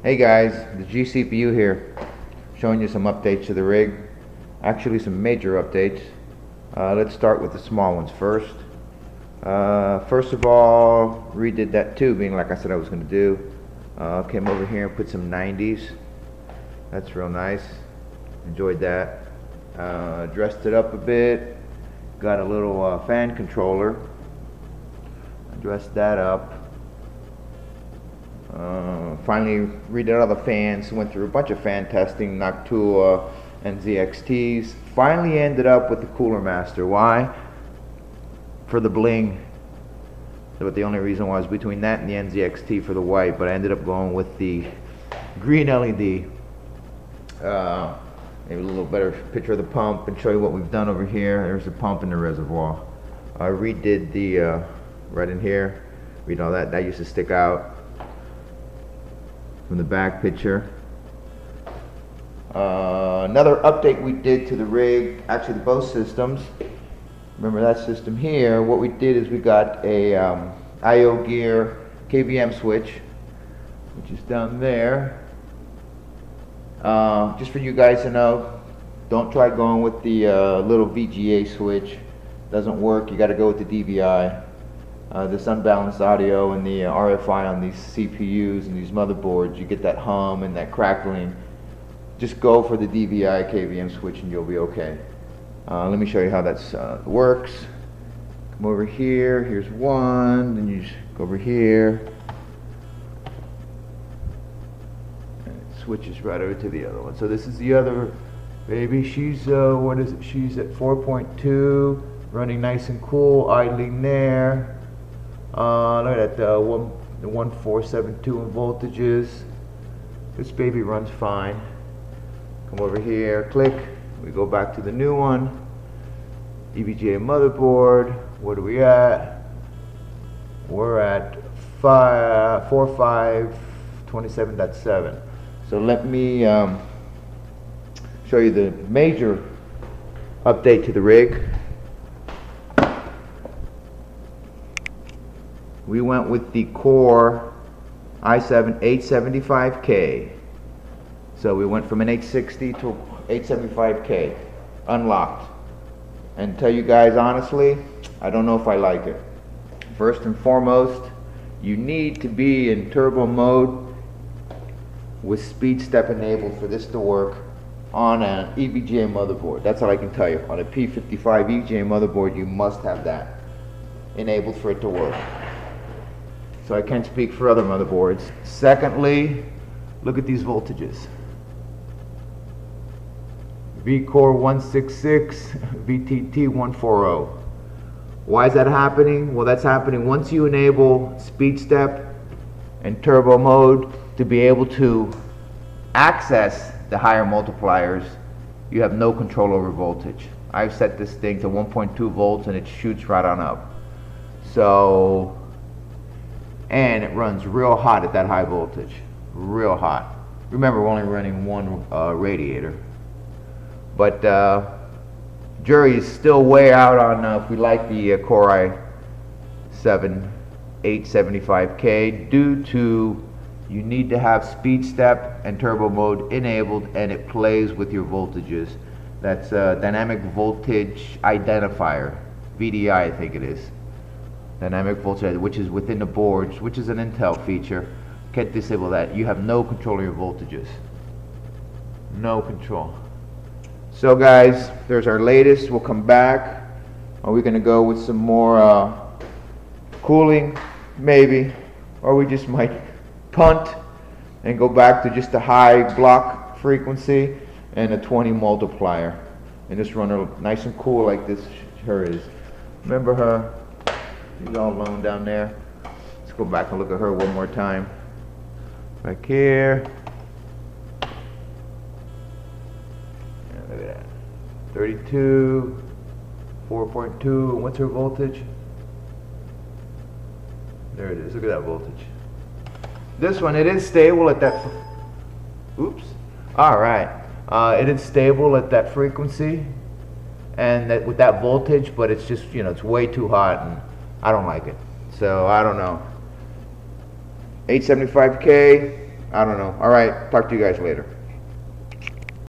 Hey guys, the GCPU here, showing you some updates to the rig. Actually some major updates. Let's start with the small ones first. First of all, redid that tubing like I said I was going to do. Came over here and put some 90s. That's real nice. Enjoyed that. Dressed it up a bit. Got a little fan controller. Dressed that up. Finally redid all the fans, went through a bunch of fan testing, Noctua and ZXTs. Finally ended up with the Cooler Master. Why? For the bling. But the only reason was between that and the NZXT for the white, but I ended up going with the green LED. Maybe a little better picture of the pump and show you what we've done over here. There's the pump and the reservoir. I redid the right in here. Read all that. That used to stick out from the back picture. Another update we did to the rig, actually the both systems. Remember that system here? What we did is we got a IO gear KVM switch, which is down there. Just for you guys to know, don't try going with the little VGA switch. Doesn't work. You got to go with the DVI. This unbalanced audio and the RFI on these CPUs and these motherboards, you get that hum and that crackling. Just go for the DVI KVM switch and you'll be okay. Let me show you how that works. Come over here, here's one, then you just go over here. And it switches right over to the other one. So this is the other baby. She's, what is it? She's at 4.2, running nice and cool, idling there. Look at that, the 1472 in voltages. This baby runs fine. Come over here, click. We go back to the new one. EVGA motherboard. What are we at? We're at 4.5 27.7. So let me show you the major update to the rig. We went with the Core i7 875K. So we went from an 860 to 875K, unlocked. And tell you guys honestly, I don't know if I like it. First and foremost, you need to be in turbo mode with speed step enabled for this to work on an EVGA motherboard. That's all I can tell you. On a P55 EVGA motherboard, you must have that enabled for it to work. So I can't speak for other motherboards. Secondly, look at these voltages. V-Core 166, VTT 140. Why is that happening? Well, that's happening once you enable speed step and turbo mode to be able to access the higher multipliers. You have no control over voltage. I've set this thing to 1.2 volts and it shoots right on up. So, and it runs real hot at that high voltage, real hot. Remember, we're only running one radiator. But jury is still way out on if we like the Core i7 875K due to you need to have speed step and turbo mode enabled and it plays with your voltages. That's dynamic voltage identifier, VDI I think it is. Dynamic voltage, which is within the boards, which is an Intel feature. Can't disable that. You have no control of your voltages. No control. So guys, there's our latest. We'll come back. Are we going to go with some more cooling? Maybe. Or we just might punt and go back to just a high block frequency and a 20 multiplier. And just run her nice and cool like this her is. Remember her? She's all alone down there. Let's go back and look at her one more time. Back here. Look at that. 32, 4.2. What's her voltage? There it is. Look at that voltage. This one, it is stable at that. Oops. All right. It is stable at that frequency and that with that voltage, but it's just, you know, it's way too hot and I don't like it. So I don't know. 875K. I don't know. All right, talk to you guys later.